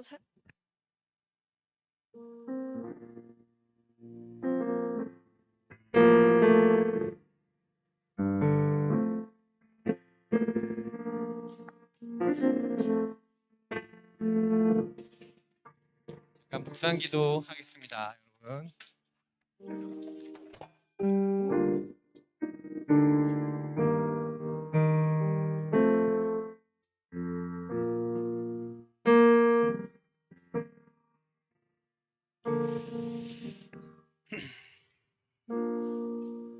살- 잠깐 묵상기도 하겠습니다, 여러분.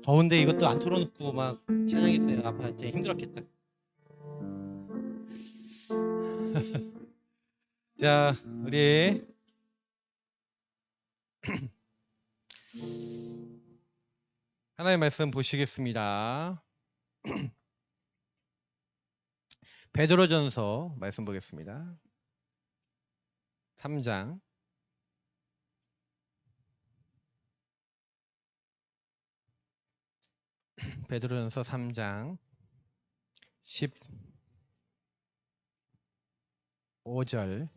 더운데 이것도 안 틀어놓고 막 찬양했어요. 아빠 되게 힘들었겠다. 자, 우리 하나의 말씀 보시겠습니다. 베드로전서 말씀 보겠습니다. 3장. 베드로전서 3장 15절.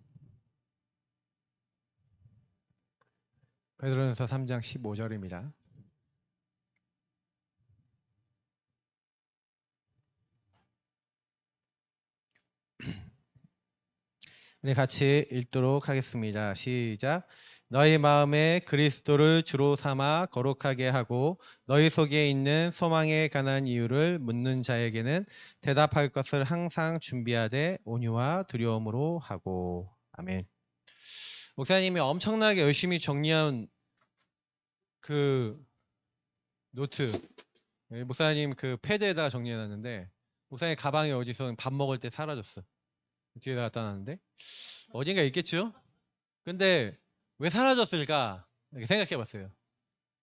베드로전서 3장 15절입니다. 우리 같이 읽도록 하겠습니다. 시작. 너희 마음에 그리스도를 주로 삼아 거룩하게 하고 너희 속에 있는 소망에 관한 이유를 묻는 자에게는 대답할 것을 항상 준비하되 온유와 두려움으로 하고. 아멘. 목사님이 엄청나게 열심히 정리한 그 노트, 목사님 그 패드에다가 정리해놨는데 목사님 가방에 어디서 밥 먹을 때 사라졌어. 뒤에다 갖다 놨는데 어딘가 있겠죠? 근데 왜 사라졌을까? 이렇게 생각해 봤어요.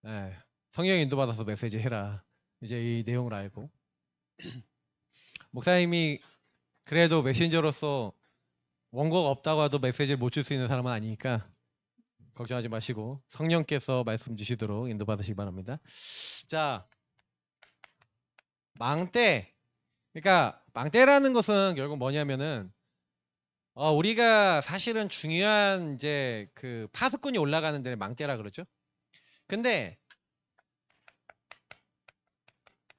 예, 성령 인도받아서 메시지 해라. 이제 이 내용을 알고. 목사님이 그래도 메신저로서 원고가 없다고 해도 메시지를 못 줄 수 있는 사람은 아니니까 걱정하지 마시고 성령께서 말씀 주시도록 인도받으시기 바랍니다. 자, 망대. 그러니까 망대라는 것은 결국 뭐냐면은 우리가 사실은 중요한 이제 그 파수꾼이 올라가는 데를 망대라 그러죠. 근데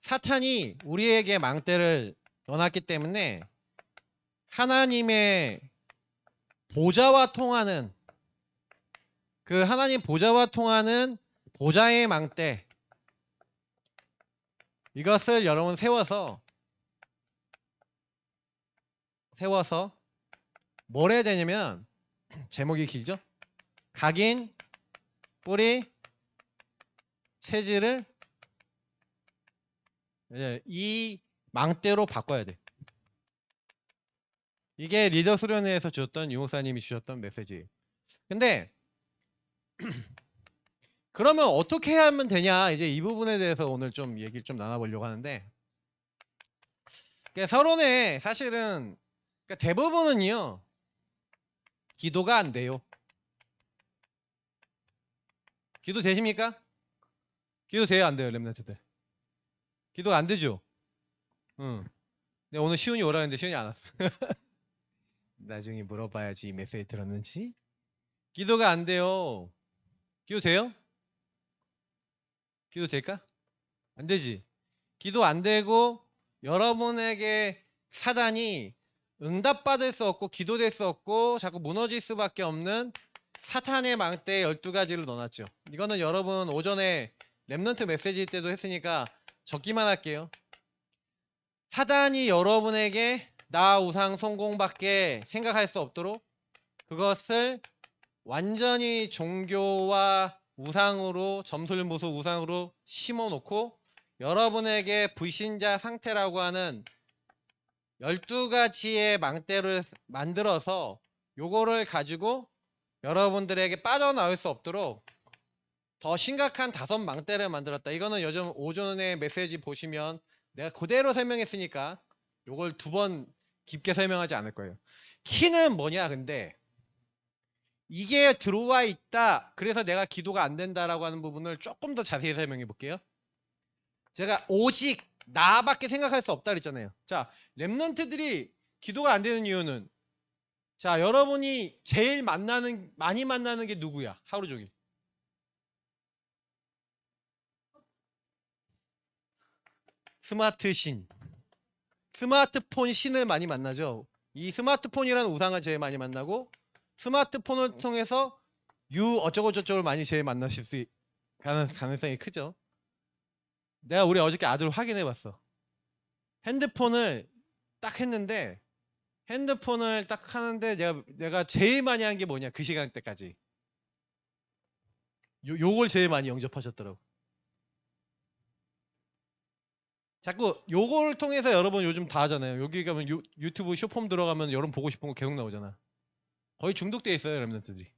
사탄이 우리에게 망대를 넣어놨기 때문에 하나님의 보좌와 통하는 그 하나님 보좌와 통하는 보좌의 망대, 이것을 여러분 세워서 뭘 해야 되냐면 제목이 길죠? 각인, 뿌리, 체질을 이 망대로 바꿔야 돼. 이게 리더 수련회에서 주셨던 유목사님이 주셨던 메시지. 근데 그러면 어떻게 하면 되냐, 이제 이 부분에 대해서 오늘 좀 얘기를 좀 나눠보려고 하는데, 그러니까 서론에 사실은 그러니까 대부분은요 기도가 안 돼요. 기도 되십니까? 기도 돼요, 안 돼요? 렘넌트들 기도가 안 되죠. 응. 근데 오늘 시훈이 오라 했는데 시훈이 안 왔어. 나중에 물어봐야지 이 메시지 들었는지. 기도가 안 돼요. 기도 돼요? 기도 될까? 안 되지. 기도 안 되고 여러분에게 사단이 응답받을 수 없고 기도될 수 없고 자꾸 무너질 수밖에 없는 사탄의 망대 12가지를 넣어놨죠. 이거는 여러분 오전에 랩넌트 메시지 때도 했으니까 적기만 할게요. 사단이 여러분에게 나 우상 성공밖에 생각할 수 없도록 그것을 완전히 종교와 우상으로, 점술무수 우상으로 심어놓고 여러분에게 불신자 상태라고 하는 12가지의 망대를 만들어서 요거를 가지고 여러분들에게 빠져나올 수 없도록 더 심각한 5망대를 만들었다. 이거는 요즘 오전에 메시지 보시면 내가 그대로 설명했으니까 요걸 2번 깊게 설명하지 않을 거예요. 키는 뭐냐 근데 이게 들어와 있다. 그래서 내가 기도가 안 된다라고 하는 부분을 조금 더 자세히 설명해 볼게요. 제가 오직 나밖에 생각할 수 없다 그랬잖아요. 자, 랩런트들이 기도가 안 되는 이유는 자, 여러분이 제일 많이 만나는 게 누구야? 하루 종일. 스마트 신. 스마트폰 신을 많이 만나죠. 이 스마트폰이라는 우상을 제일 많이 만나고, 스마트폰을 통해서 어쩌고저쩌고를 많이 제일 만나실 수 가능성이 크죠. 내가 우리 어저께 아들 확인해 봤어. 핸드폰을 딱 했는데, 핸드폰을 딱 하는데 내가 제일 많이 한 게 뭐냐, 그 시간대까지. 요걸 제일 많이 영접하셨더라고. 자꾸 요걸 통해서 여러분 요즘 다 하잖아요. 여기 가면 유튜브 쇼폼 들어가면 여러분 보고 싶은 거 계속 나오잖아. 거의 중독돼 있어요, 여러분들이.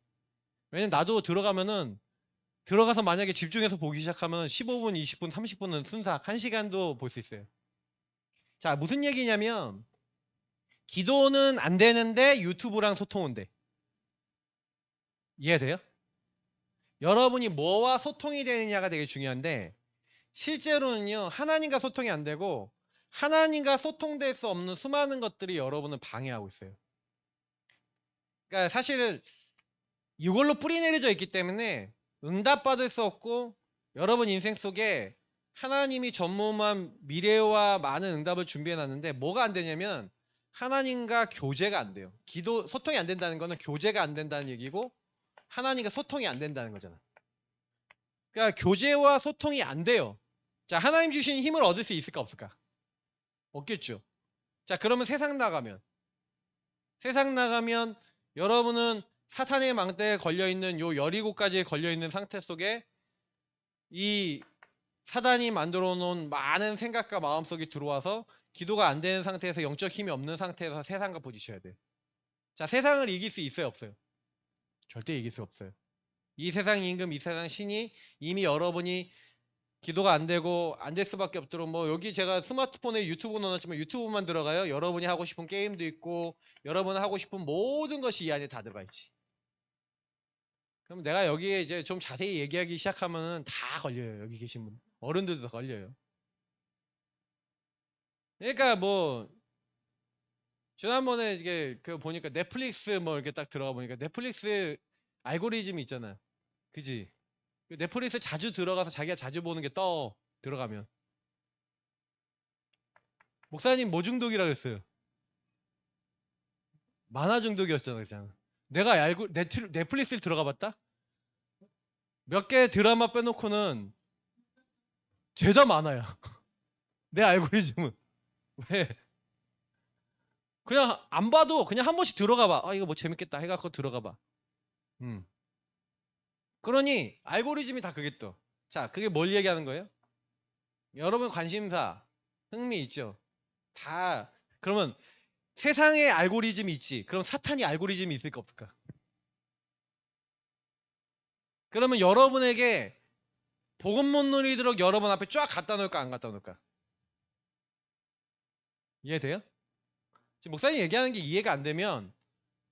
왜냐면 나도 들어가서 만약에 집중해서 보기 시작하면 15분, 20분, 30분은 순삭 1시간도 볼 수 있어요. 자, 무슨 얘기냐면 기도는 안 되는데 유튜브랑 소통은 돼. 이해돼요? 여러분이 뭐와 소통이 되느냐가 되게 중요한데, 실제로는요, 하나님과 소통이 안 되고 하나님과 소통될 수 없는 수많은 것들이 여러분을 방해하고 있어요. 그러니까 사실은 이걸로 뿌리 내려져 있기 때문에 응답받을 수 없고, 여러분 인생 속에 하나님이 전무한 미래와 많은 응답을 준비해 놨는데 뭐가 안 되냐면 하나님과 교제가 안 돼요. 소통이 안 된다는 거는 교제가 안 된다는 얘기고, 하나님과 소통이 안 된다는 거잖아. 그러니까 교제와 소통이 안 돼요. 자, 하나님 주신 힘을 얻을 수 있을까 없을까? 없겠죠. 자, 그러면 세상 나가면 여러분은 사탄의 망대에 걸려있는 요 17가지에 걸려있는 상태 속에 이 사단이 만들어 놓은 많은 생각과 마음속에 들어와서 기도가 안 되는 상태에서 영적 힘이 없는 상태에서 세상과 부딪혀야 돼요. 자, 세상을 이길 수 있어요, 없어요? 절대 이길 수 없어요. 이 세상 임금, 이 세상 신이 이미 여러분이 기도가 안 되고 안 될 수밖에 없도록, 뭐 여기 제가 스마트폰에 유튜브 넣어놨지만 유튜브만 들어가요. 여러분이 하고 싶은 게임도 있고 여러분 하고 싶은 모든 것이 이 안에 다 들어가 있지. 그럼 내가 여기에 이제 좀 자세히 얘기하기 시작하면 다 걸려요. 여기 계신 분 어른들도 걸려요. 그러니까 뭐 지난번에 이게 그 보니까 넷플릭스 뭐 이렇게 딱 들어가 보니까 넷플릭스 알고리즘이 있잖아. 그지? 그 넷플릭스 자주 들어가서 자기가 자주 보는 게 떠 들어가면. 목사님 뭐 중독이라 그랬어요? 만화 중독이었잖아, 그잖아. 내가 알고 넷플릭스를 들어가 봤다? 몇 개 드라마 빼놓고는 죄다 많아요. 내 알고리즘은. 왜? 그냥 안 봐도 그냥 한 번씩 들어가 봐. 아, 이거 뭐 재밌겠다 해갖고 들어가 봐. 음. 그러니 알고리즘이 다 그게 또. 자, 그게 뭘 얘기하는 거예요? 여러분 관심사, 흥미 있죠? 다. 그러면 세상에 알고리즘이 있지. 그럼 사탄이 알고리즘이 있을까 없을까? 그러면 여러분에게 복음 못 누리도록 여러분 앞에 쫙 갖다 놓을까 안 갖다 놓을까? 이해돼요? 지금 목사님 얘기하는 게 이해가 안 되면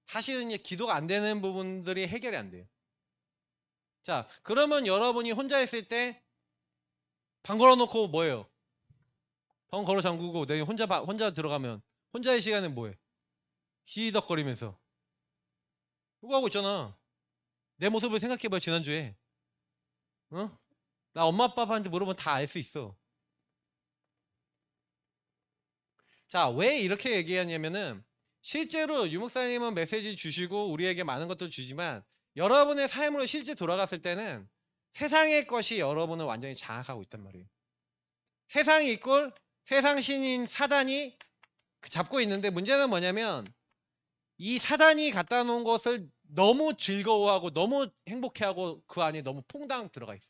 사실은 이제 기도가 안 되는 부분들이 해결이 안 돼요. 자, 그러면 여러분이 혼자 있을 때 방 걸어놓고 뭐예요? 방 걸어 잠그고 내가 혼자 들어가면 혼자의 시간은 뭐해? 히덕거리면서 그거 하고 있잖아. 내 모습을 생각해봐요. 지난주에 어? 나 엄마 아빠한테 물어보면 다 알 수 있어. 자, 왜 이렇게 얘기하냐면은 실제로 유목사님은 메시지 주시고 우리에게 많은 것들 주지만 여러분의 삶으로 실제 돌아갔을 때는 세상의 것이 여러분을 완전히 장악하고 있단 말이에요. 세상이 있고 세상 신인 사단이 잡고 있는데, 문제는 뭐냐면 이 사단이 갖다 놓은 것을 너무 즐거워하고 너무 행복해하고 그 안에 너무 퐁당 들어가 있어.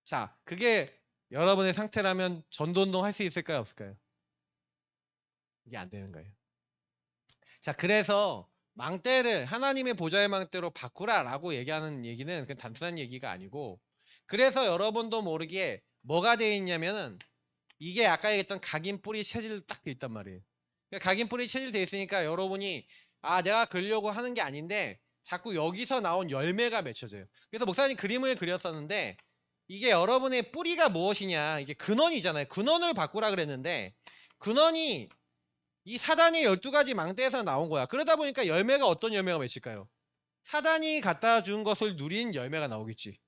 자, 그게 여러분의 상태라면 전도운동 할 수 있을까요 없을까요? 이게 안 되는 거예요. 자, 그래서 망대를 하나님의 보좌의 망대로 바꾸라라고 얘기하는 얘기는 그냥 단순한 얘기가 아니고, 그래서 여러분도 모르게 뭐가 돼 있냐면은 이게 아까 얘기했던 각인 뿌리 체질 딱 돼 있단 말이에요. 그러니까 각인 뿌리 체질 돼 있으니까 여러분이 내가 그러려고 하는 게 아닌데 자꾸 여기서 나온 열매가 맺혀져요. 그래서 목사님 그림을 그렸었는데 이게 여러분의 뿌리가 무엇이냐, 이게 근원이잖아요. 근원을 바꾸라 그랬는데 근원이 이 사단이 12가지 망대에서 나온 거야. 그러다 보니까 열매가 어떤 열매가 맺힐까요? 사단이 갖다 준 것을 누린 열매가 나오겠지.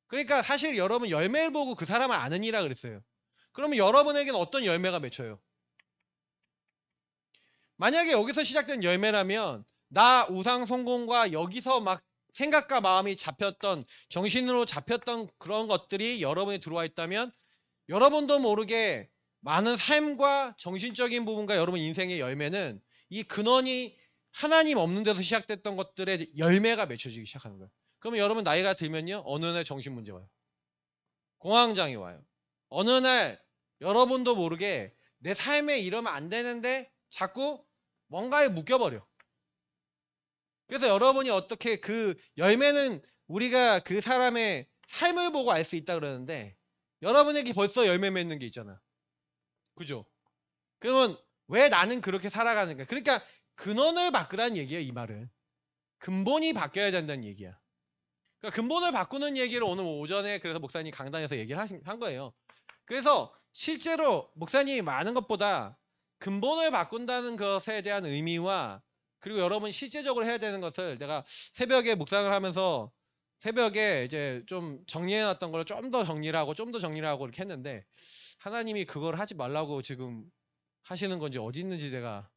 그러니까 사실 여러분 열매를 보고 그 사람을 아느니라 그랬어요. 그러면 여러분에게는 어떤 열매가 맺혀요? 만약에 여기서 시작된 열매라면 나 우상 성공과 여기서 막 생각과 마음이 잡혔던 정신으로 잡혔던 그런 것들이 여러분에 들어와 있다면 여러분도 모르게 많은 삶과 정신적인 부분과 여러분 인생의 열매는 이 근원이 하나님 없는 데서 시작됐던 것들의 열매가 맺혀지기 시작하는 거예요. 그러면 여러분 나이가 들면요 어느 날 정신 문제 와요. 공황장애 와요. 어느 날 여러분도 모르게 내 삶에 이러면 안 되는데 자꾸 뭔가에 묶여버려. 그래서 여러분이 어떻게 그 열매는 우리가 그 사람의 삶을 보고 알 수 있다 그러는데 여러분에게 벌써 열매 맺는 게 있잖아. 그죠? 그러면 왜 나는 그렇게 살아가는가? 그러니까 근원을 바꾸라는 얘기예요, 이 말은. 근본이 바뀌어야 된다는 얘기야. 그러니까 근본을 바꾸는 얘기를 오늘 오전에 그래서 목사님 강단에서 얘기를 한 거예요. 그래서 실제로 목사님이 많은 것보다 근본을 바꾼다는 것에 대한 의미와 그리고 여러분 실제적으로 해야 되는 것을 내가 새벽에 묵상을 하면서 새벽에 이제 좀 정리해 놨던 걸 좀 더 정리를 하고 좀 더 정리를 하고 이렇게 했는데 하나님이 그걸 하지 말라고 지금 하시는 건지 어디 있는지 내가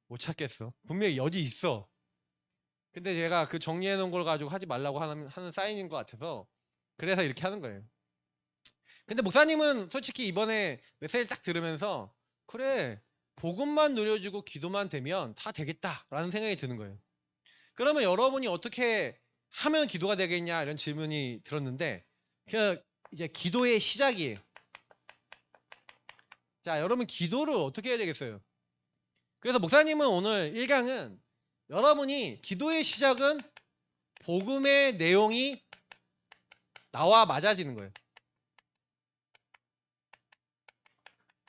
못 찾겠어. 분명히 여기 있어. 근데 제가 그 정리해 놓은 걸 가지고 하지 말라고 하는 사인인 것 같아서 그래서 이렇게 하는 거예요. 근데 목사님은 솔직히 이번에 메시지 딱 들으면서 그래 복음만 누려지고 기도만 되면 다 되겠다라는 생각이 드는 거예요. 그러면 여러분이 어떻게 하면 기도가 되겠냐 이런 질문이 들었는데 그 이제 기도의 시작이에요. 자 여러분 기도를 어떻게 해야 되겠어요? 그래서 목사님은 오늘 1강은 여러분이 기도의 시작은 복음의 내용이 나와 맞아지는 거예요.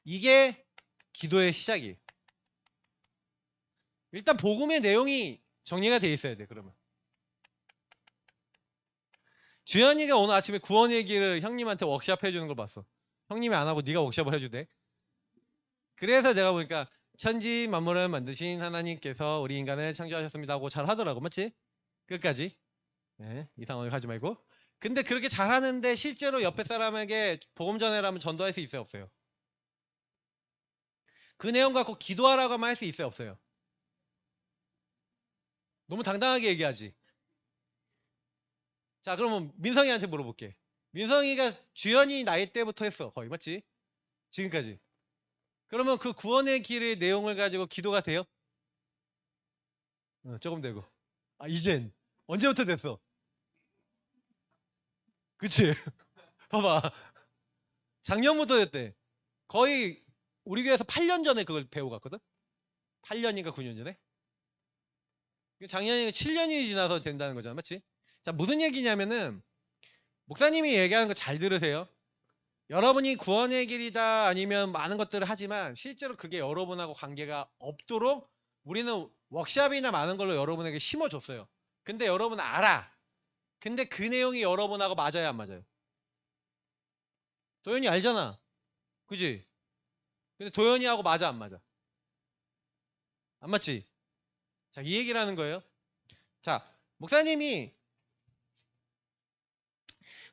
이게 기도의 시작이에요. 일단 복음의 내용이 정리가 돼 있어야 돼. 그러면 주현이가 오늘 아침에 구원 얘기를 형님한테 워크샵 해주는 걸 봤어. 형님이 안 하고 네가 워크샵을 해주대. 그래서 내가 보니까 천지 만물을 만드신 하나님께서 우리 인간을 창조하셨습니다 하고 잘 하더라고. 맞지? 끝까지. 네, 이상하게 가지 말고. 근데 그렇게 잘하는데 실제로 옆에 사람에게 복음 전해라면 전도할 수 있어요? 없어요? 그 내용 갖고 기도하라고만 할 수 있어요? 없어요? 너무 당당하게 얘기하지. 자 그러면 민성이한테 물어볼게. 민성이가 주연이 나이 때부터 했어. 거의 맞지? 지금까지. 그러면 그 구원의 길의 내용을 가지고 기도가 돼요? 조금 되고. 아 이젠 언제부터 됐어? 그치? 봐봐. 작년부터 됐대. 거의 우리 교회에서 8년 전에 그걸 배우고 갔거든? 8년인가 9년 전에? 작년이 7년이 지나서 된다는 거잖아. 맞지? 자 무슨 얘기냐면은 목사님이 얘기하는 거 잘 들으세요. 여러분이 구원의 길이다 아니면 많은 것들을 하지만 실제로 그게 여러분하고 관계가 없도록 우리는 워크샵이나 많은 걸로 여러분에게 심어줬어요. 근데 여러분 알아. 근데 그 내용이 여러분하고 맞아요 안 맞아요? 도현이 알잖아. 그지? 근데 도현이하고 맞아 안 맞아? 안 맞지? 자, 이 얘기를 하는 거예요. 자, 목사님이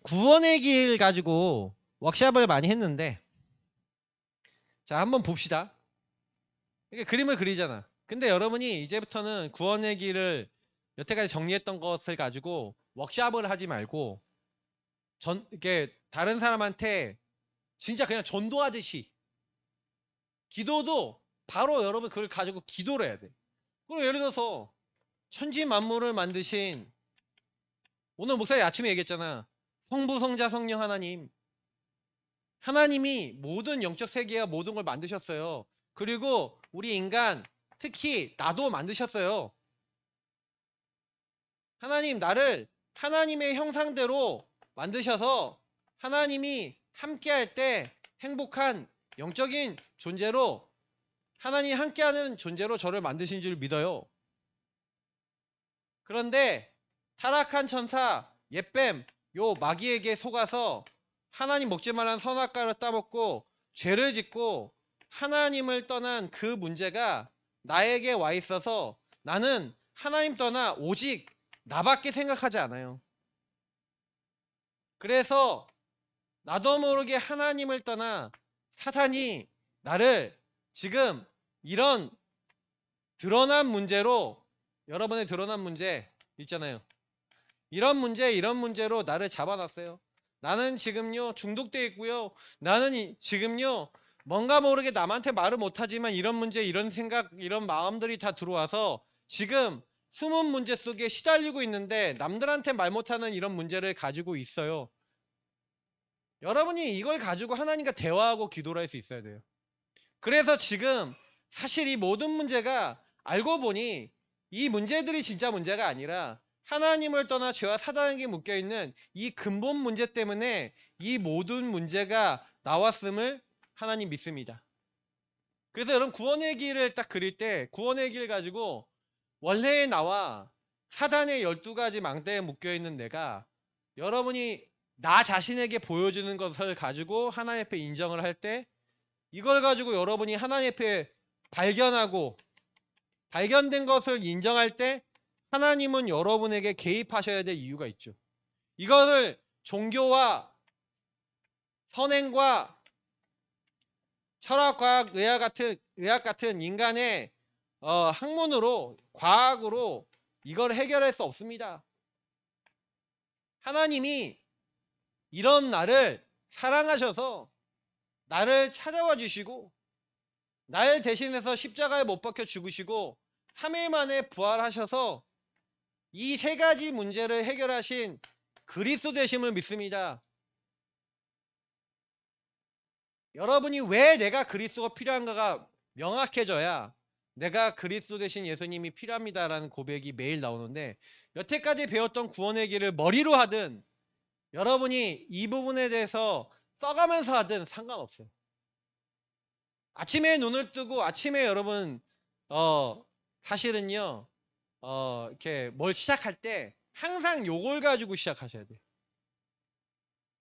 구원의 길 가지고 워크샵을 많이 했는데 자, 한번 봅시다. 이게 그림을 그리잖아. 근데 여러분이 이제부터는 구원의 길을 여태까지 정리했던 것을 가지고 워크샵을 하지 말고 이렇게 다른 사람한테 진짜 그냥 전도하듯이 기도도 바로 여러분 그걸 가지고 기도를 해야 돼. 그럼 예를 들어서 천지 만물을 만드신 오늘 목사님 아침에 얘기했잖아. 성부, 성자, 성령 하나님. 하나님이 모든 영적 세계와 모든 걸 만드셨어요. 그리고 우리 인간, 특히 나도 만드셨어요. 하나님, 나를 하나님의 형상대로 만드셔서 하나님이 함께할 때 행복한 영적인 존재로 하나님 함께하는 존재로 저를 만드신 줄 믿어요. 그런데 타락한 천사 옅뱀 요 마귀에게 속아서 하나님 먹지 말라는 선악과를 따먹고 죄를 짓고 하나님을 떠난 그 문제가 나에게 와 있어서 나는 하나님 떠나 오직 나밖에 생각하지 않아요. 그래서 나도 모르게 하나님을 떠나 사탄이 나를 지금 이런 드러난 문제로, 여러분의 드러난 문제 있잖아요. 이런 문제로 나를 잡아놨어요. 나는 지금요 중독돼 있고요. 나는 지금요 뭔가 모르게 남한테 말을 못하지만 이런 문제, 이런 생각, 이런 마음들이 다 들어와서 지금 숨은 문제 속에 시달리고 있는데 남들한테 말 못하는 이런 문제를 가지고 있어요. 여러분이 이걸 가지고 하나님과 대화하고 기도를 할 수 있어야 돼요. 그래서 지금 사실 이 모든 문제가 알고 보니 이 문제들이 진짜 문제가 아니라 하나님을 떠나 죄와 사단에게 묶여있는 이 근본 문제 때문에 이 모든 문제가 나왔음을 하나님 믿습니다. 그래서 여러분 구원의 길을 딱 그릴 때 구원의 길 가지고 원래의 나와 사단의 12가지 망대에 묶여있는 내가 여러분이 나 자신에게 보여주는 것을 가지고 하나님 앞에 인정을 할 때 이걸 가지고 여러분이 하나님 앞에 발견하고 발견된 것을 인정할 때 하나님은 여러분에게 개입하셔야 될 이유가 있죠. 이거를 종교와 선행과 철학과학, 의학 같은 인간의 학문으로, 과학으로 이걸 해결할 수 없습니다. 하나님이 이런 나를 사랑하셔서 나를 찾아와 주시고 나를 대신해서 십자가에 못 박혀 죽으시고 3일 만에 부활하셔서 이 세 가지 문제를 해결하신 그리스도 되심을 믿습니다. 여러분이 왜 내가 그리스도가 필요한가가 명확해져야 내가 그리스도 되신 예수님이 필요합니다라는 고백이 매일 나오는데 여태까지 배웠던 구원의 길을 머리로 하든 여러분이 이 부분에 대해서 써가면서 하든 상관없어요. 아침에 눈을 뜨고 아침에 여러분 사실은요 이렇게 뭘 시작할 때 항상 요걸 가지고 시작하셔야 돼요.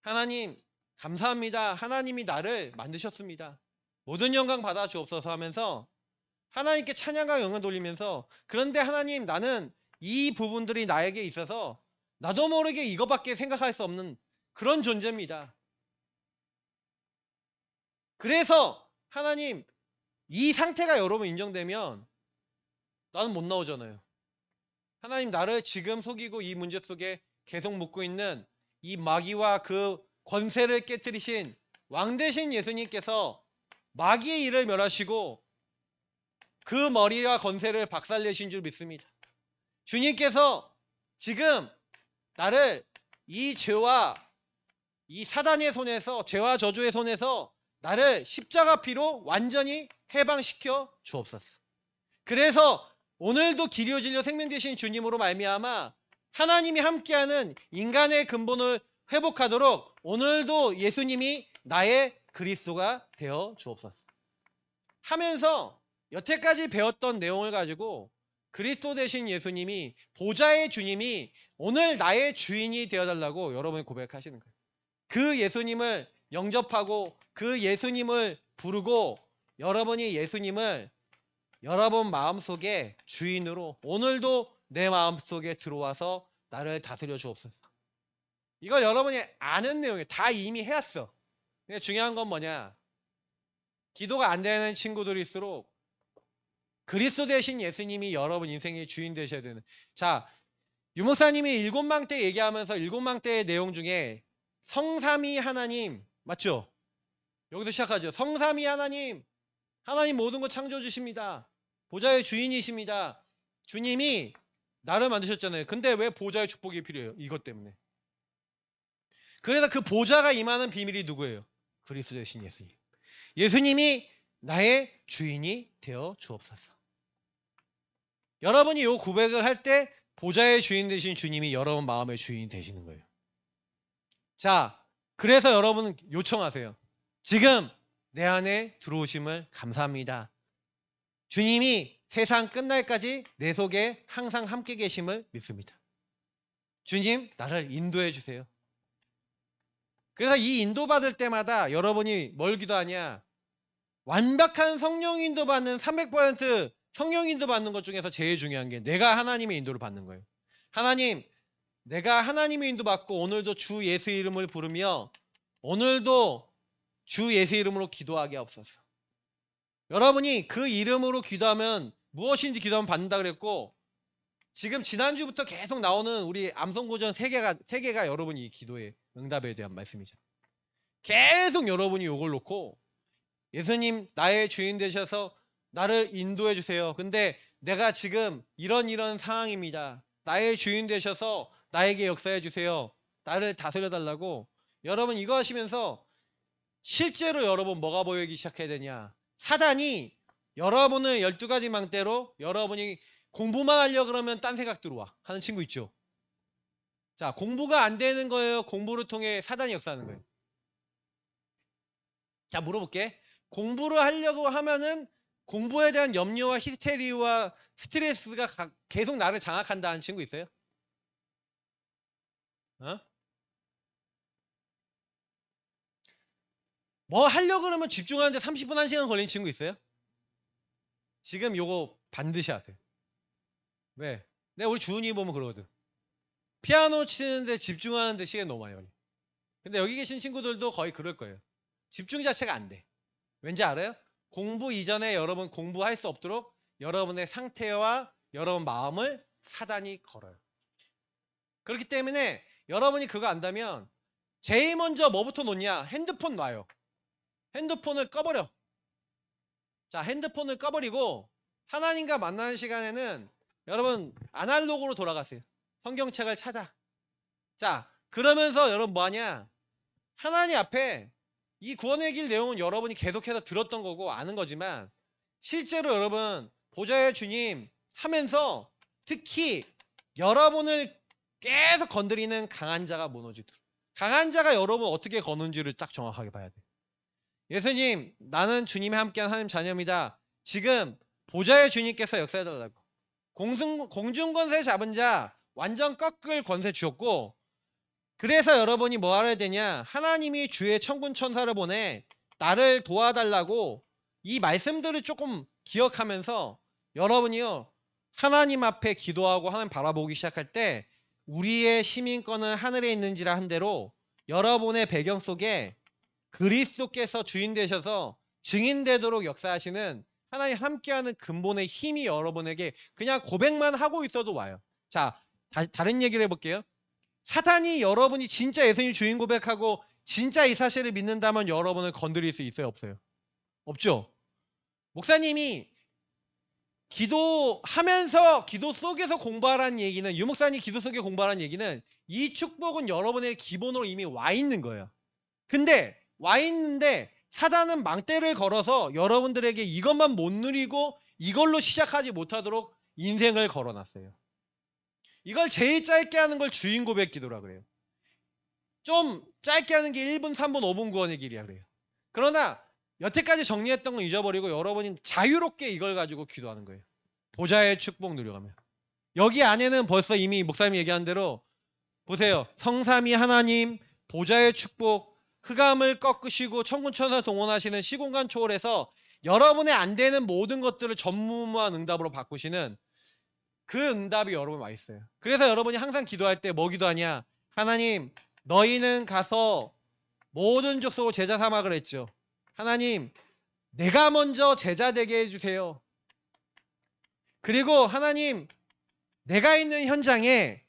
하나님 감사합니다. 하나님이 나를 만드셨습니다. 모든 영광 받아 주옵소서 하면서 하나님께 찬양과 영을 돌리면서 그런데 하나님 나는 이 부분들이 나에게 있어서 나도 모르게 이거밖에 생각할 수 없는 그런 존재입니다. 그래서 하나님 이 상태가 여러분 인정되면 나는 못 나오잖아요. 하나님 나를 지금 속이고 이 문제 속에 계속 묻고 있는 이 마귀와 그 권세를 깨뜨리신 왕 되신 예수님께서 마귀의 일을 멸하시고 그 머리와 권세를 박살내신 줄 믿습니다. 주님께서 지금 나를 이 죄와 이 사단의 손에서 죄와 저주의 손에서 나를 십자가 피로 완전히 해방시켜 주옵소서. 그래서 오늘도 길이요 진리요 생명 되신 주님으로 말미암아 하나님이 함께하는 인간의 근본을 회복하도록 오늘도 예수님이 나의 그리스도가 되어 주옵소서. 하면서 여태까지 배웠던 내용을 가지고 그리스도 되신 예수님이 보좌의 주님이 오늘 나의 주인이 되어달라고 여러분이 고백하시는 거예요. 그 예수님을 영접하고 그 예수님을 부르고 여러분이 예수님을 여러분 마음속에 주인으로 오늘도 내 마음속에 들어와서 나를 다스려 주옵소서. 이걸 여러분이 아는 내용이에요. 다 이미 해왔어. 근데 중요한 건 뭐냐? 기도가 안 되는 친구들일수록 그리스도 되신 예수님이 여러분 인생의 주인 되셔야 되는. 자, 유목사님이 일곱 망대 얘기하면서 일곱 망대의 내용 중에 성삼위 하나님 맞죠? 여기서 시작하죠. 성삼위 하나님, 하나님 모든 것 창조해 주십니다. 보좌의 주인이십니다. 주님이 나를 만드셨잖아요. 근데 왜 보좌의 축복이 필요해요? 이것 때문에. 그래서 그 보좌가 임하는 비밀이 누구예요? 그리스도 되신 예수님. 예수님이 나의 주인이 되어 주옵소서. 여러분이 이 고백을 할 때 보좌의 주인 되신 주님이 여러분 마음의 주인이 되시는 거예요. 자, 그래서 여러분 요청하세요. 지금 내 안에 들어오심을 감사합니다. 주님이 세상 끝날까지 내 속에 항상 함께 계심을 믿습니다. 주님, 나를 인도해 주세요. 그래서 이 인도받을 때마다 여러분이 뭘 기도하냐? 완벽한 성령 인도 받는 300% 성령 인도 받는 것 중에서 제일 중요한 게 내가 하나님의 인도를 받는 거예요. 하나님, 내가 하나님의 인도 받고 오늘도 주 예수 이름을 부르며 오늘도 주 예수 이름으로 기도하게 하옵소서. 여러분이 그 이름으로 기도하면 무엇인지 기도하면 받는다 그랬고, 지금 지난주부터 계속 나오는 우리 암송고전 세 개가 여러분이 이 기도의 응답에 대한 말씀이죠. 계속 여러분이 이걸 놓고 예수님 나의 주인 되셔서 나를 인도해 주세요. 근데 내가 지금 이런 상황입니다. 나의 주인 되셔서 나에게 역사해 주세요. 나를 다스려 달라고. 여러분 이거 하시면서 실제로 여러분 뭐가 보이기 시작해야 되냐? 사단이 여러분을 12가지 망대로 여러분이 공부만 하려고 그러면 딴 생각 들어와 하는 친구 있죠. 자, 공부가 안 되는 거예요. 공부를 통해 사단이 역사하는 거예요. 자, 물어볼게. 공부를 하려고 하면은 공부에 대한 염려와 히스테리와 스트레스가 계속 나를 장악한다는 친구 있어요? 어? 뭐 하려고 그러면 집중하는데 30분 1시간 걸리는 친구 있어요? 지금 요거 반드시 하세요. 왜? 내가 우리 주은이 보면 그러거든. 피아노 치는데 집중하는데 시간 너무 많이 걸려. 근데 여기 계신 친구들도 거의 그럴 거예요. 집중 자체가 안 돼. 왠지 알아요? 공부 이전에 여러분 공부할 수 없도록 여러분의 상태와 여러분 마음을 사단이 걸어요. 그렇기 때문에 여러분이 그거 안다면 제일 먼저 뭐부터 놓냐? 핸드폰 놔요. 핸드폰을 꺼버려. 자, 핸드폰을 꺼버리고 하나님과 만나는 시간에는 여러분 아날로그로 돌아가세요. 성경책을 찾아. 자, 그러면서 여러분 뭐하냐? 하나님 앞에 이 구원의 길 내용은 여러분이 계속해서 들었던 거고 아는 거지만 실제로 여러분 보좌의 주님 하면서 특히 여러분을 계속 건드리는 강한 자가 무너지도록, 강한 자가 여러분 어떻게 거는지를 딱 정확하게 봐야 돼. 예수님, 나는 주님이 함께한 하나님 자녀입니다. 지금 보좌의 주님께서 역사해달라고. 공중권세 잡은 자 완전 꺾을 권세 주었고, 그래서 여러분이 뭐 하려야 되냐? 하나님이 주의 천군 천사를 보내 나를 도와달라고 이 말씀들을 조금 기억하면서 여러분이요 하나님 앞에 기도하고 하나님 바라보기 시작할 때 우리의 시민권은 하늘에 있는지라 한 대로 여러분의 배경 속에 그리스도께서 주인 되셔서 증인되도록 역사하시는 하나님 함께하는 근본의 힘이 여러분에게 그냥 고백만 하고 있어도 와요. 자, 다른 얘기를 해볼게요. 사탄이 여러분이 진짜 예수님 주인 고백하고 진짜 이 사실을 믿는다면 여러분을 건드릴 수 있어요? 없어요? 없죠? 목사님이 기도하면서 기도 속에서 공부하라는 얘기는, 유목사님 기도 속에 공부하라는 얘기는 이 축복은 여러분의 기본으로 이미 와 있는 거예요. 근데 와 있는데 사단은 망대를 걸어서 여러분들에게 이것만 못 누리고 이걸로 시작하지 못하도록 인생을 걸어놨어요. 이걸 제일 짧게 하는 걸 주인 고백 기도라 그래요. 좀 짧게 하는 게 1분, 3분, 5분 구원의 길이야 그래요. 그러나 여태까지 정리했던 건 잊어버리고 여러분이 자유롭게 이걸 가지고 기도하는 거예요. 보좌의 축복 누려가며. 여기 안에는 벌써 이미 목사님이 얘기한 대로 보세요. 성삼위 하나님, 보좌의 축복, 흑암을 꺾으시고 천군천사 동원하시는 시공간 초월해서 여러분의 안 되는 모든 것들을 전무후무한 응답으로 바꾸시는 그 응답이 여러분 와 있어요. 그래서 여러분이 항상 기도할 때 뭐 기도하냐? 하나님, 너희는 가서 모든 족속을 제자 삼아 그랬죠. 하나님, 내가 먼저 제자 되게 해주세요. 그리고 하나님, 내가 있는 현장에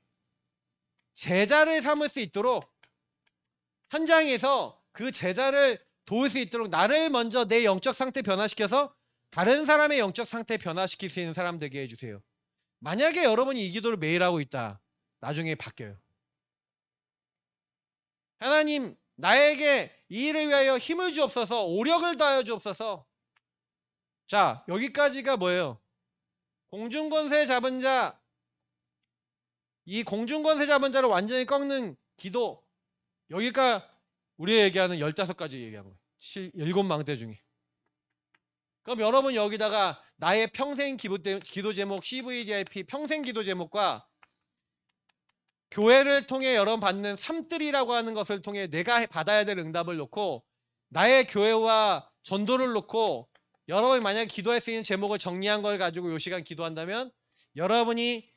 제자를 삼을 수 있도록 현장에서 그 제자를 도울 수 있도록 나를 먼저 내 영적 상태 변화시켜서 다른 사람의 영적 상태 변화시킬 수 있는 사람 되게 해주세요. 만약에 여러분이 이 기도를 매일 하고 있다. 나중에 바뀌어요. 하나님, 나에게 이 일을 위하여 힘을 주옵소서, 오력을 다하여 주옵소서. 자, 여기까지가 뭐예요? 공중권세 잡은 자, 이 공중권세 잡은 자를 완전히 꺾는 기도. 여기가 우리가 얘기하는 15가지 얘기한 거예요. 7망대 중에. 그럼 여러분 여기다가 나의 평생 기도 제목 CVDIP 평생 기도 제목과 교회를 통해 여러분 받는 3들이라고 하는 것을 통해 내가 받아야 될 응답을 놓고 나의 교회와 전도를 놓고 여러분이 만약에 기도할 수 있는 제목을 정리한 걸 가지고 이 시간 기도한다면 여러분이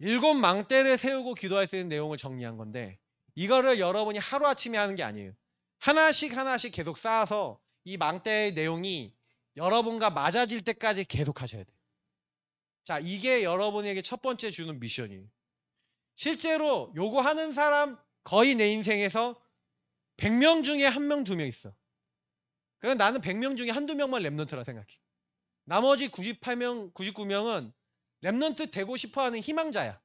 7망대를 세우고 기도할 수 있는 내용을 정리한 건데 이거를 여러분이 하루아침에 하는 게 아니에요. 하나씩 하나씩 계속 쌓아서 이 망대의 내용이 여러분과 맞아질 때까지 계속 하셔야 돼요. 자, 이게 여러분에게 첫 번째 주는 미션이에요. 실제로 요거 하는 사람 거의 내 인생에서 100명 중에 1명, 2명 있어. 그럼 나는 100명 중에 한두 명만 랩넌트라 생각해. 나머지 98명, 99명은 랩넌트 되고 싶어하는 희망자야.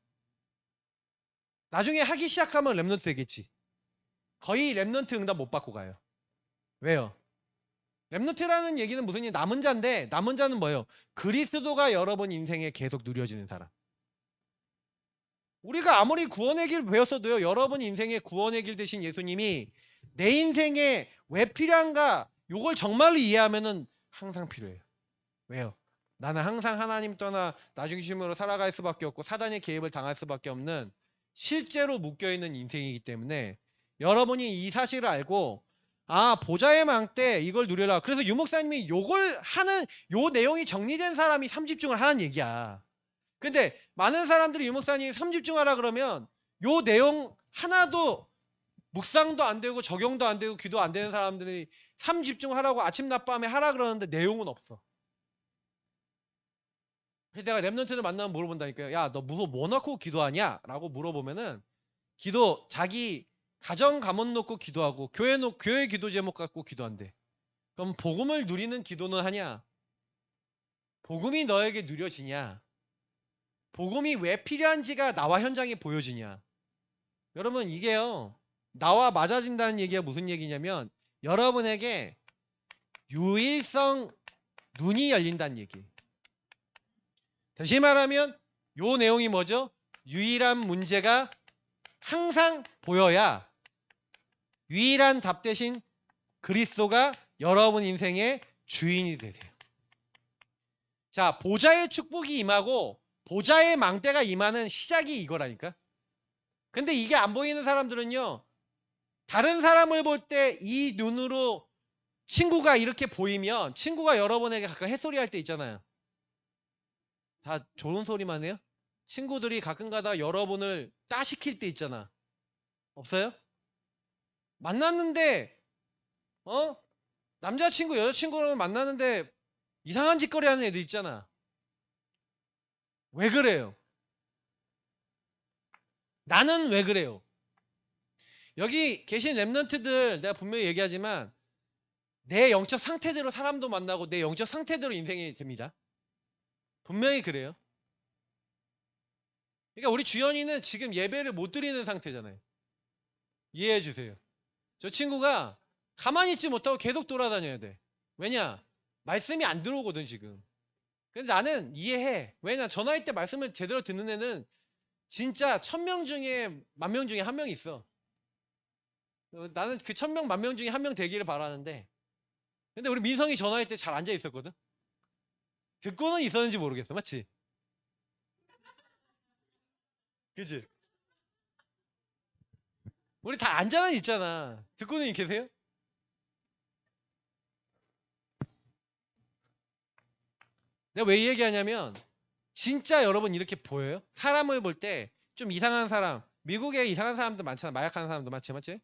나중에 하기 시작하면 랩넌트 되겠지. 거의 랩넌트 응답 못 받고 가요. 왜요? 랩넌트라는 얘기는 무슨 남은 자인데 남은 자는 뭐예요? 그리스도가 여러분 인생에 계속 누려지는 사람. 우리가 아무리 구원의 길 배웠어도요. 여러분 인생의 구원의 길 되신 예수님이 내 인생에 왜 필요한가? 요걸 정말로 이해하면은 항상 필요해요. 왜요? 나는 항상 하나님 떠나 나 중심으로 살아갈 수밖에 없고 사단의 개입을 당할 수밖에 없는 실제로 묶여있는 인생이기 때문에 여러분이 이 사실을 알고 아 보좌의 망대 이걸 누려라. 그래서 유 목사님이 요걸 하는 요 내용이 정리된 사람이 3집중을 하는 얘기야. 근데 많은 사람들이 유 목사님이 3집중하라 그러면 요 내용 하나도 묵상도 안 되고 적용도 안 되고 기도 안 되는 사람들이 3집중하라고 아침 낮밤에 하라 그러는데 내용은 없어. 그래서 내가 랩런트들 만나면 물어본다니까요. 야, 너 뭐 넣고 기도하냐? 라고 물어보면은 기도 자기 가정 가문 놓고 기도하고 교회 기도 제목 갖고 기도한대. 그럼 복음을 누리는 기도는 하냐? 복음이 너에게 누려지냐? 복음이 왜 필요한지가 나와 현장에 보여지냐? 여러분 이게요. 나와 맞아진다는 얘기가 무슨 얘기냐면 여러분에게 유일성 눈이 열린다는 얘기. 다시 말하면 요 내용이 뭐죠? 유일한 문제가 항상 보여야 유일한 답 대신 그리스도가 여러분 인생의 주인이 되세요. 자, 보좌의 축복이 임하고 보좌의 망대가 임하는 시작이 이거라니까. 근데 이게 안 보이는 사람들은요. 다른 사람을 볼 때 이 눈으로 친구가 이렇게 보이면 친구가 여러분에게 가끔 햇소리 할 때 있잖아요. 다 좋은 소리만 해요? 친구들이 가끔가다 여러분을 따시킬 때 있잖아. 없어요? 만났는데 남자친구 여자친구랑 만났는데 이상한 짓거리 하는 애들 있잖아. 왜 그래요? 나는 왜 그래요? 여기 계신 랩런트들 내가 분명히 얘기하지만 내 영적 상태대로 사람도 만나고 내 영적 상태대로 인생이 됩니다. 분명히 그래요. 그러니까 우리 주연이는 지금 예배를 못 드리는 상태잖아요. 이해해 주세요. 저 친구가 가만히 있지 못하고 계속 돌아다녀야 돼. 왜냐? 말씀이 안 들어오거든 지금. 근데 나는 이해해. 왜냐? 전화할 때 말씀을 제대로 듣는 애는 진짜 1000명 중에 10,000명 중에 한 명이 있어. 나는 그 1000명 10,000명 중에 한 명 되기를 바라는데 근데 우리 민성이 전화할 때 잘 앉아 있었거든. 듣고는 있었는지 모르겠어. 맞지? 그치? 우리 다 앉아는 있잖아. 듣고는 계세요? 내가 왜 이 얘기하냐면 진짜 여러분 이렇게 보여요? 사람을 볼 때 좀 이상한 사람 미국에 이상한 사람들 많잖아. 마약하는 사람도 많지 맞지?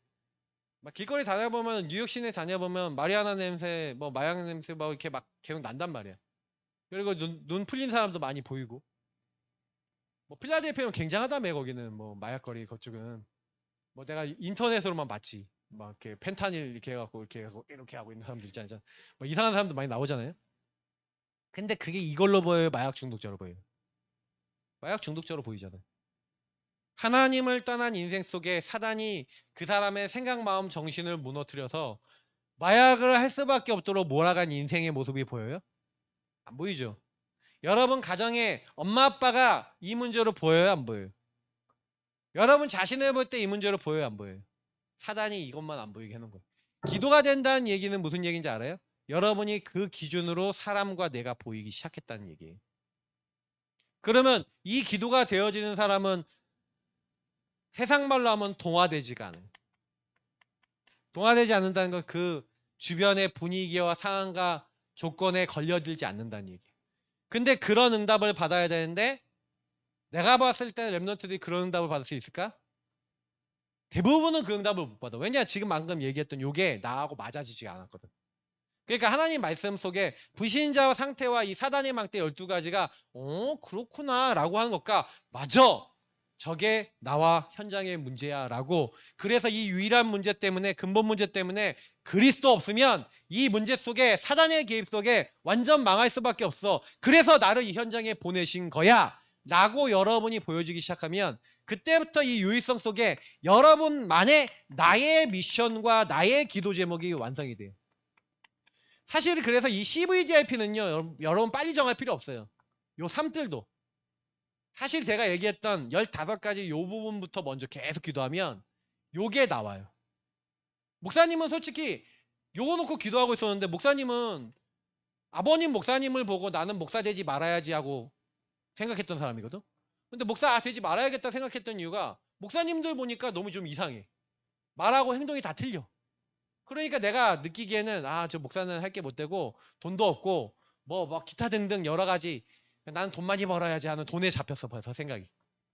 막 길거리 다녀보면 뉴욕 시내 다녀보면 마리아나 냄새 뭐 마약 냄새 막 이렇게 막 계속 난단 말이야. 그리고 눈 풀린 사람도 많이 보이고 뭐 필라델피아는 굉장하다며 거기는 뭐 마약거리 그쪽은 뭐 내가 인터넷으로만 봤지 막 이렇게 펜타닐 이렇게 해갖고 이렇게 하고 있는 사람들 있잖아요. 뭐 이상한 사람도 많이 나오잖아요. 근데 그게 이걸로 보여요? 마약 중독자로 보여요? 마약 중독자로 보이잖아요. 하나님을 떠난 인생 속에 사단이 그 사람의 생각, 마음, 정신을 무너뜨려서 마약을 할 수밖에 없도록 몰아간 인생의 모습이 보여요? 안 보이죠? 여러분 가정에 엄마 아빠가 이 문제로 보여요? 안 보여요? 여러분 자신을 볼 때 이 문제로 보여요? 안 보여요? 사단이 이것만 안 보이게 하는 거예요. 기도가 된다는 얘기는 무슨 얘기인지 알아요? 여러분이 그 기준으로 사람과 내가 보이기 시작했다는 얘기예요. 그러면 이 기도가 되어지는 사람은 세상 말로 하면 동화되지가 않아요. 동화되지 않는다는 건 그 주변의 분위기와 상황과 조건에 걸려들지 않는다는 얘기예요. 근데 그런 응답을 받아야 되는데 내가 봤을 때 렘넌트들이 그런 응답을 받을 수 있을까? 대부분은 그 응답을 못 받아. 왜냐? 지금 방금 얘기했던 요게 나하고 맞아지지가 않았거든. 그러니까 하나님 말씀 속에 불신자 상태와 이 사단의 망대 12가지가 그렇구나 라고 하는 것과 맞아. 저게 나와 현장의 문제야 라고. 그래서 이 유일한 문제 때문에, 근본 문제 때문에 그리스도 없으면 이 문제 속에 사단의 개입 속에 완전 망할 수밖에 없어. 그래서 나를 이 현장에 보내신 거야 라고 여러분이 보여주기 시작하면 그때부터 이 유의성 속에 여러분만의 나의 미션과 나의 기도 제목이 완성이 돼요. 사실 그래서 이 CVDIP는요, 여러분 빨리 정할 필요 없어요. 요 3들도. 사실 제가 얘기했던 15가지 요 부분부터 먼저 계속 기도하면 요게 나와요. 목사님은 솔직히 요거 놓고 기도하고 있었는데 목사님은 아버님 목사님을 보고 나는 목사 되지 말아야지 하고 생각했던 사람이거든. 근데 목사 되지 말아야겠다 생각했던 이유가 목사님들 보니까 너무 좀 이상해. 말하고 행동이 다 틀려. 그러니까 내가 느끼기에는 저 목사는 할 게 못 되고 돈도 없고 뭐 기타 등등 여러 가지 나는 돈 많이 벌어야지 하는 돈에 잡혔어 벌써 생각이.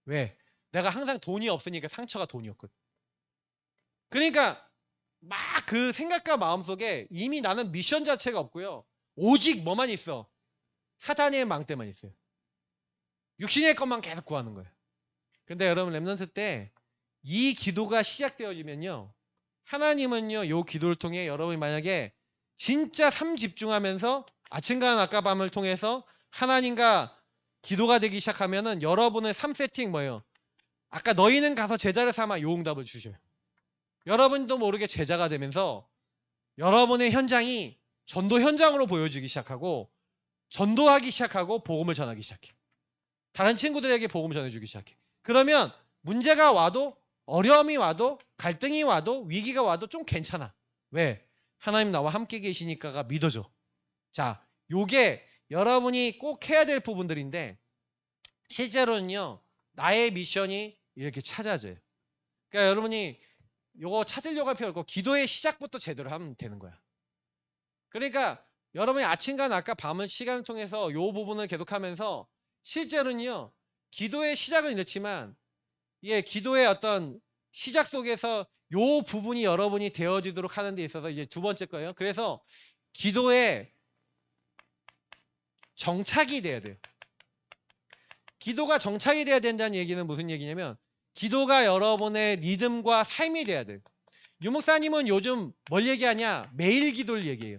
왜? 내가 항상 돈이 없으니까 상처가 돈이었거든. 그러니까 막 그 생각과 마음속에 이미 나는 미션 자체가 없고요. 오직 뭐만 있어? 사단의 망대만 있어요. 육신의 것만 계속 구하는 거예요. 근데 여러분 렘넌트 때 이 기도가 시작되어지면요. 하나님은요, 요 기도를 통해 여러분이 만약에 진짜 삶 집중하면서 아침과 낮과 밤을 통해서 하나님과 기도가 되기 시작하면은 여러분의 삶 세팅 뭐예요? 아까 너희는 가서 제자를 삼아 요 응답을 주셔요. 여러분도 모르게 제자가 되면서 여러분의 현장이 전도 현장으로 보여지기 시작하고 전도하기 시작하고 복음을 전하기 시작해. 다른 친구들에게 복음을 전해주기 시작해. 그러면 문제가 와도 어려움이 와도 갈등이 와도 위기가 와도 좀 괜찮아. 왜? 하나님 나와 함께 계시니까가 믿어져. 자, 요게 여러분이 꼭 해야 될 부분들인데 실제로는요. 나의 미션이 이렇게 찾아져요. 그러니까 여러분이 요거 찾으려고 할 필요 없고 기도의 시작부터 제대로 하면 되는 거야. 그러니까 여러분이 아침과 낮과 밤을 시간을 통해서 요 부분을 계속하면서 실제로는요. 기도의 시작은 이렇지만 기도의 어떤 시작 속에서 요 부분이 여러분이 되어지도록 하는 데 있어서 이제 두 번째 거예요. 그래서 기도의 정착이 돼야 돼요. 기도가 정착이 돼야 된다는 얘기는 무슨 얘기냐면 기도가 여러분의 리듬과 삶이 돼야 돼요. 유목사님은 요즘 뭘 얘기하냐? 매일 기도를 얘기해요.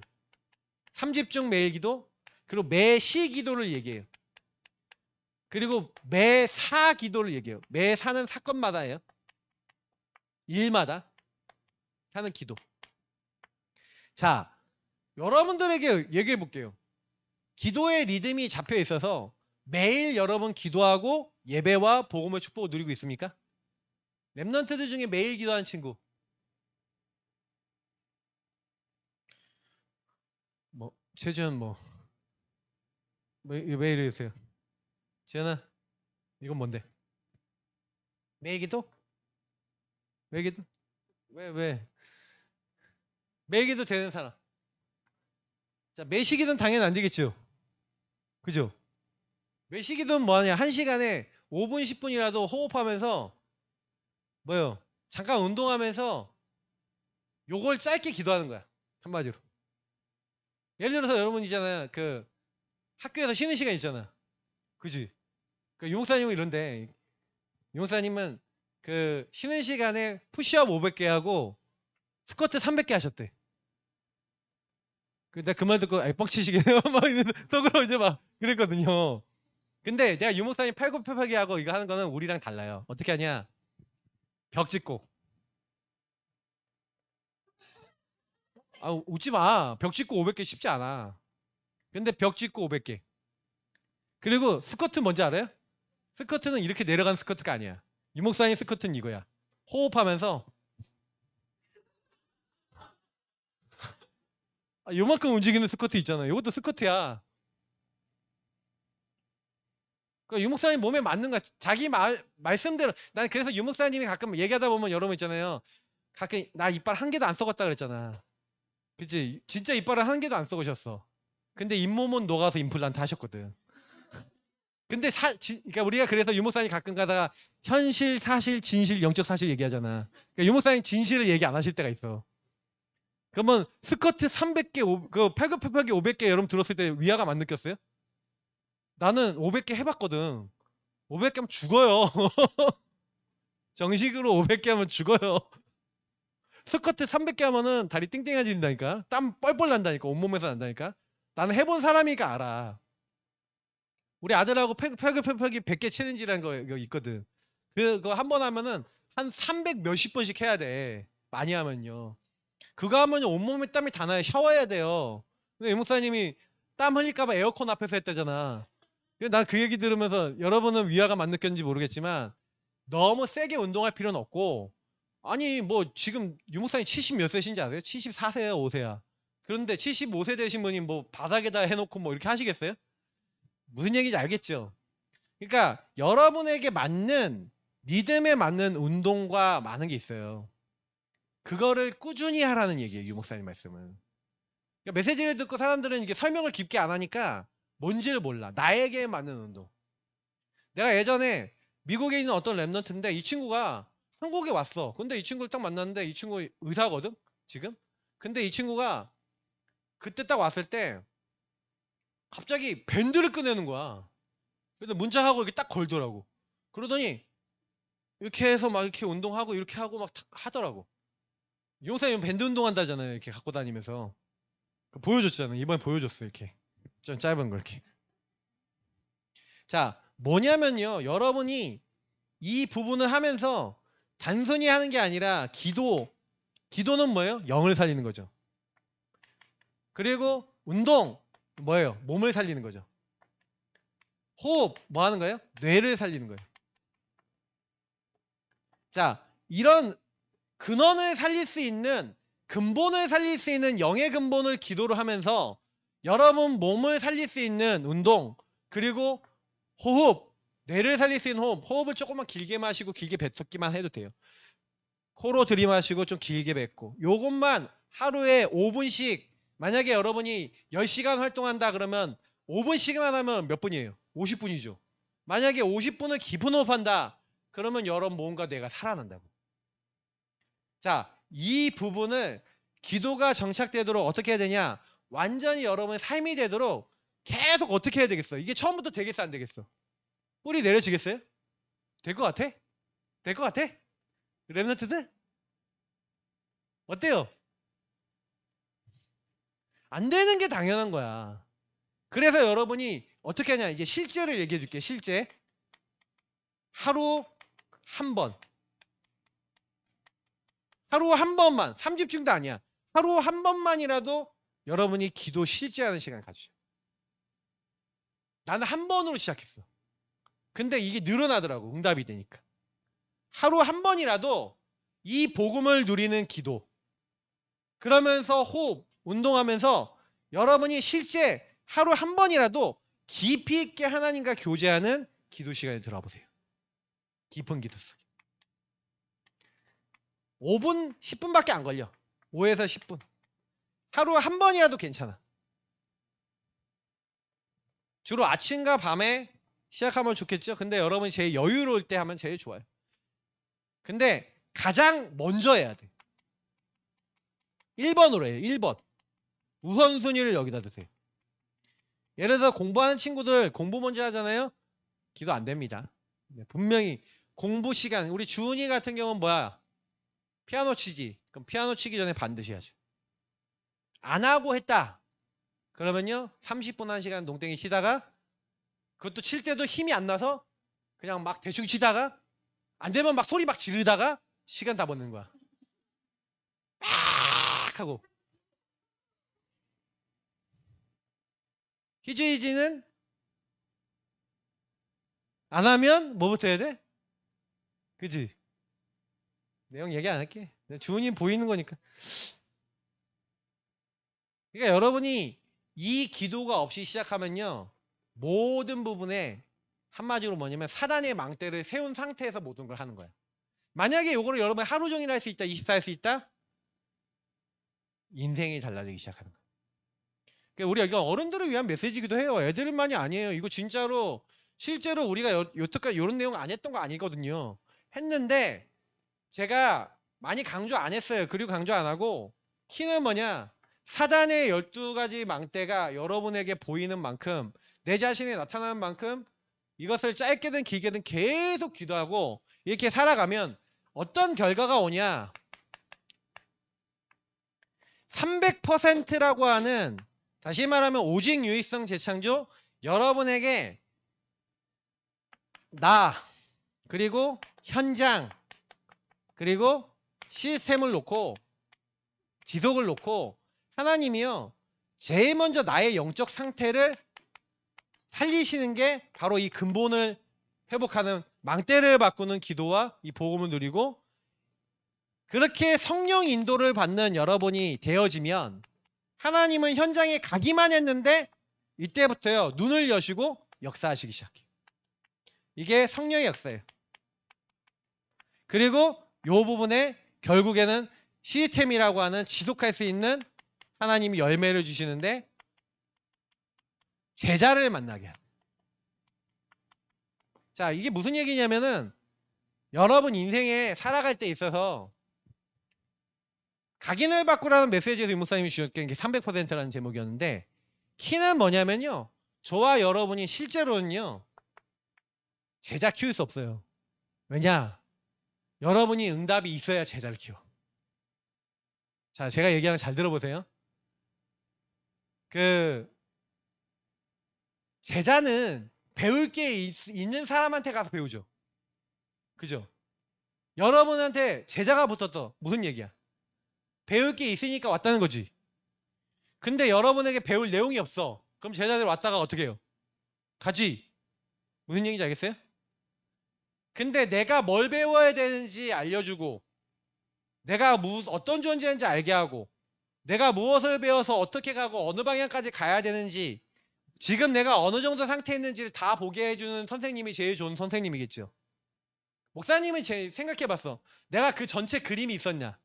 3집중 매일 기도, 그리고 매시 기도를 얘기해요. 그리고 매사 기도를 얘기해요. 매사는 사건마다예요. 일마다 하는 기도. 자, 여러분들에게 얘기해 볼게요. 기도의 리듬이 잡혀 있어서 매일 여러분 기도하고 예배와 복음의 축복을 누리고 있습니까? 렘넌트들 중에 매일 기도하는 친구. 최지현 왜 이러세요? 지현아, 이건 뭔데? 매일 기도? 매일 기도? 왜? 매일 기도 되는 사람. 자, 매시기도는 당연히 안 되겠죠. 그죠? 매시기도는 뭐하냐? 1시간에 5분, 10분이라도 호흡하면서 잠깐 운동하면서 요걸 짧게 기도하는 거야. 한마디로. 예를 들어서 여러분 있잖아요. 그 학교에서 쉬는 시간 있잖아. 그지? 그 유목사님은 이런데 유목사님은 그 쉬는 시간에 푸시업 500개 하고 스쿼트 300개 하셨대. 근데 그 말 듣고 뻥치시겠네요. 막 속으로 이제 막 그랬거든요. 근데 내가 유목사님 팔굽혀펴기 하고 이거 하는 거는 우리랑 달라요. 어떻게 하냐? 벽 짚고. 웃지 마. 벽 짚고 500개 쉽지 않아. 근데 벽 짚고 500개. 그리고 스쿼트 뭔지 알아요? 스쿼트는 이렇게 내려간 스쿼트가 아니야. 유목사님 스쿼트는 이거야. 호흡하면서 요만큼 움직이는 스쿼트 있잖아요. 이것도 스쿼트야. 그러니까 유목사님 몸에 맞는 거야. 자기 말씀대로. 난 그래서 유목사님이 가끔 얘기하다 보면 여러분 있잖아요. 가끔 나 이빨 한 개도 안 썩었다 그랬잖아. 그치? 진짜 이빨을 한 개도 안 썩으셨어. 근데 잇몸은 녹아서 임플란트 하셨거든. 근데 그러니까 우리가 그래서 유목사님 가끔 가다가 현실, 사실, 진실, 영적 사실 얘기하잖아. 그러니까 유목사님 진실을 얘기 안 하실 때가 있어. 그러면 스커트 300개, 그 팔굽혀펴기 500개 여러분 들었을 때 위화감 안 느꼈어요? 나는 500개 해봤거든. 500개 하면 죽어요. 정식으로 500개 하면 죽어요. 스쿼트 300개 하면은 다리 띵띵해진다니까. 땀 뻘뻘 난다니까. 온몸에서 난다니까. 나는 해본 사람이니까 알아. 우리 아들하고 팔굽혀펴기 100개 챌린지라는 거 이거 있거든. 그거 한 번 하면은 한 300 몇십 번씩 해야 돼. 많이 하면요. 그거 하면 온몸에 땀이 다 나요. 샤워해야 돼요. 근데 이목사님이 땀 흘릴까봐 에어컨 앞에서 했다잖아. 난 그 얘기 들으면서 여러분은 위화감 안 느꼈는지 모르겠지만 너무 세게 운동할 필요는 없고, 아니 뭐 지금 유목사님 70 몇 세신지 아세요? 74세야 5세야. 그런데 75세 되신 분이 뭐 바닥에다 해놓고 뭐 이렇게 하시겠어요? 무슨 얘기인지 알겠죠? 그러니까 여러분에게 맞는 리듬에 맞는 운동과 많은 게 있어요. 그거를 꾸준히 하라는 얘기예요. 유목사님 말씀은. 그러니까 메시지를 듣고 사람들은 이게 설명을 깊게 안 하니까 뭔지를 몰라. 나에게 맞는 운동. 내가 예전에 미국에 있는 어떤 랩런트인데 이 친구가 한국에 왔어. 근데 이 친구를 딱 만났는데 이 친구 의사거든? 지금? 근데 이 친구가 그때 딱 왔을 때 갑자기 밴드를 꺼내는 거야. 그래서 문자하고 이렇게 딱 걸더라고. 그러더니 이렇게 해서 막 이렇게 운동하고 이렇게 하고 막 하더라고. 용사님 밴드 운동한다잖아요. 이렇게 갖고 다니면서. 보여줬잖아요. 이번에 보여줬어. 이렇게. 좀 짧은 거 이렇게. 자, 뭐냐면요. 여러분이 이 부분을 하면서 단순히 하는 게 아니라 기도는 뭐예요? 영을 살리는 거죠. 그리고 운동 뭐예요? 몸을 살리는 거죠. 호흡 뭐 하는 거예요? 뇌를 살리는 거예요. 자, 이런 근원을 살릴 수 있는 근본을 살릴 수 있는 영의 근본을 기도로 하면서 여러분 몸을 살릴 수 있는 운동 그리고 호흡 뇌를 살릴 수 있는 호흡을 조금만 길게 마시고 길게 뱉기만 해도 돼요. 코로 들이마시고 좀 길게 뱉고 요것만 하루에 5분씩 만약에 여러분이 10시간 활동한다 그러면 5분씩만 하면 몇 분이에요? 50분이죠. 만약에 50분을 깊은 호흡한다 그러면 여러분 몸과 뇌가 살아난다고. 자, 이 부분을 기도가 정착되도록 어떻게 해야 되냐? 완전히 여러분의 삶이 되도록 계속 어떻게 해야 되겠어? 이게 처음부터 되겠어 안 되겠어? 뿌리 내려지겠어요? 될 것 같아? 될 것 같아? 랩런트들? 어때요? 안 되는 게 당연한 거야. 그래서 여러분이 어떻게 하냐? 이제 실제를 얘기해 줄게. 실제. 하루 한 번. 하루 한 번만. 3집중도 아니야. 하루 한 번만이라도 여러분이 기도 실제하는 시간 가지죠. 나는 한 번으로 시작했어. 근데 이게 늘어나더라고. 응답이 되니까. 하루 한 번이라도 이 복음을 누리는 기도. 그러면서 호흡, 운동하면서 여러분이 실제 하루 한 번이라도 깊이 있게 하나님과 교제하는 기도 시간에 들어가 보세요. 깊은 기도 속에. 5분, 10분밖에 안 걸려. 5에서 10분. 하루 한 번이라도 괜찮아. 주로 아침과 밤에 시작하면 좋겠죠. 근데 여러분이 제일 여유로울 때 하면 제일 좋아요. 근데 가장 먼저 해야 돼. 1번으로 해요. 1번. 우선순위를 여기다 두세요. 예를 들어 공부하는 친구들 공부 먼저 하잖아요. 기도 안 됩니다. 분명히 공부 시간 우리 주은이 같은 경우는 뭐야? 피아노 치지. 그럼 피아노 치기 전에 반드시 하죠. 안 하고 했다. 그러면요. 30분 1시간 농땡이 치다가 그것도 칠 때도 힘이 안 나서 그냥 막 대충 치다가 안 되면 막 소리 막 지르다가 시간 다 버는 거야. 막 하고. 희주이지는 안 하면 뭐부터 해야 돼? 그지? 내용 얘기 안 할게. 주은이 보이는 거니까. 그러니까 여러분이 이 기도가 없이 시작하면요. 모든 부분에 한마디로 뭐냐면 사단의 망대를 세운 상태에서 모든 걸 하는 거야. 만약에 이거를 여러분이 하루 종일 할 수 있다, 24할 수 있다? 인생이 달라지기 시작하는 거예요. 그러니까 우리 이거 어른들을 위한 메시지이기도 해요. 애들만이 아니에요. 이거 진짜로 실제로 우리가 여태까지 이런 내용 안 했던 거 아니거든요. 했는데 제가 많이 강조 안 했어요. 그리고 강조 안 하고 키는 뭐냐? 사단의 12가지 망대가 여러분에게 보이는 만큼 내 자신에 나타나는 만큼 이것을 짧게든 길게든 계속 기도하고 이렇게 살아가면 어떤 결과가 오냐? 300%라고 하는, 다시 말하면 오직 유의성 재창조, 여러분에게 나 그리고 현장 그리고 시스템을 놓고 지속을 놓고 하나님이요 제일 먼저 나의 영적 상태를 살리시는 게 바로 이 근본을 회복하는 망대를 바꾸는 기도와 이 복음을 누리고, 그렇게 성령 인도를 받는 여러분이 되어지면 하나님은 현장에 가기만 했는데 이때부터요 눈을 여시고 역사하시기 시작해요. 이게 성령의 역사예요. 그리고 이 부분에 결국에는 시스템이라고 하는 지속할 수 있는 하나님이 열매를 주시는데 제자를 만나게 합니다. 자, 이게 무슨 얘기냐면은 여러분 인생에 살아갈 때 있어서 각인을 바꾸라는 메시지에서 유목사님이 주셨던 게 300%라는 제목이었는데, 키는 뭐냐면요 저와 여러분이 실제로는요 제자 키울 수 없어요. 왜냐? 여러분이 응답이 있어야 제자를 키워. 자, 제가 얘기하는 잘 들어보세요. 그 제자는 배울 게 있는 사람한테 가서 배우죠. 그죠? 여러분한테 제자가 붙었어. 무슨 얘기야? 배울 게 있으니까 왔다는 거지. 근데 여러분에게 배울 내용이 없어. 그럼 제자들 왔다가 어떻게 해요? 가지. 무슨 얘기인지 알겠어요? 근데 내가 뭘 배워야 되는지 알려주고, 내가 어떤 존재인지 알게 하고, 내가 무엇을 배워서 어떻게 가고 어느 방향까지 가야 되는지, 지금 내가 어느 정도 상태에 있는지를 다 보게 해주는 선생님이 제일 좋은 선생님이겠죠. 목사님은 생각해봤어. 내가 그 전체 그림이 있었냐?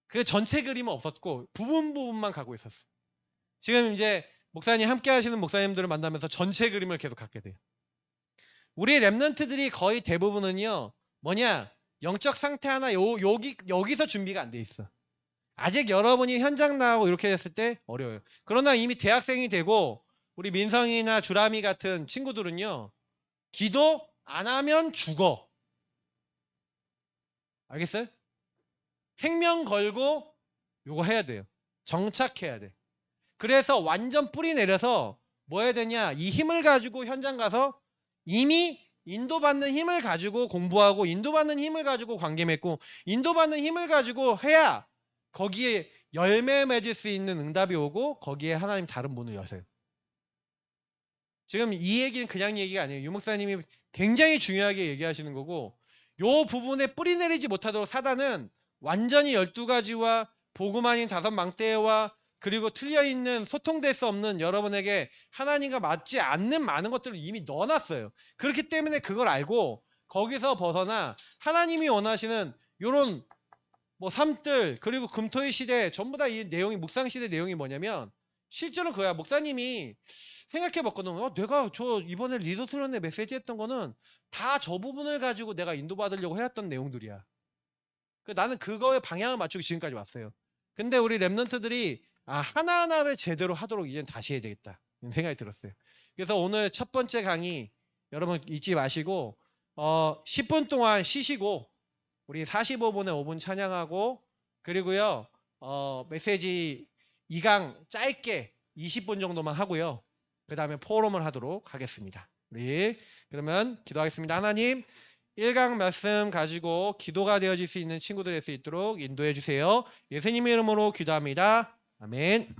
그 전체 그림은 없었고 부분만 가고 있었어. 지금 이제 목사님 함께 하시는 목사님들을 만나면서 전체 그림을 계속 갖게 돼요. 우리 랩런트들이 거의 대부분은요 뭐냐? 영적 상태 하나 여기서 준비가 안 돼 있어. 아직 여러분이 현장 나가고 이렇게 됐을 때 어려워요. 그러나 이미 대학생이 되고 우리 민성이나 주람이 같은 친구들은요 기도 안 하면 죽어. 알겠어요? 생명 걸고 요거 해야 돼요. 정착해야 돼. 그래서 완전 뿌리 내려서 뭐 해야 되냐? 이 힘을 가지고 현장 가서 이미 인도받는 힘을 가지고 공부하고, 인도받는 힘을 가지고 관계 맺고, 인도받는 힘을 가지고 해야 거기에 열매 맺을 수 있는 응답이 오고 거기에 하나님 다른 문을 여세요. 지금 이 얘기는 그냥 얘기가 아니에요. 유 목사님이 굉장히 중요하게 얘기하시는 거고, 요 부분에 뿌리 내리지 못하도록 사단은 완전히 12가지와 복음 아닌 5망대와 그리고 틀려있는 소통될 수 없는 여러분에게 하나님과 맞지 않는 많은 것들을 이미 넣어놨어요. 그렇기 때문에 그걸 알고 거기서 벗어나 하나님이 원하시는 요런 뭐 삶들, 그리고 금토일 시대 전부 다 이 내용이, 묵상 시대 내용이 뭐냐면 실제로 그거야. 목사님이 생각해 봤거든. 내가 저 이번에 리더 토론에 메시지 했던 거는 다 저 부분을 가지고 내가 인도받으려고 해왔던 내용들이야. 나는 그거에 방향을 맞추고 지금까지 왔어요. 근데 우리 랩런트들이 하나하나를 제대로 하도록 이젠 다시 해야 되겠다 이런 생각이 들었어요. 그래서 오늘 첫 번째 강의 여러분 잊지 마시고 10분 동안 쉬시고 우리 45분에 5분 찬양하고, 그리고요 메시지 2강 짧게 20분 정도만 하고요. 그 다음에 포럼을 하도록 하겠습니다. 우리 그러면 기도하겠습니다. 하나님, 1강 말씀 가지고 기도가 되어질 수 있는 친구들 될 수 있도록 인도해 주세요. 예수님의 이름으로 기도합니다. 아멘.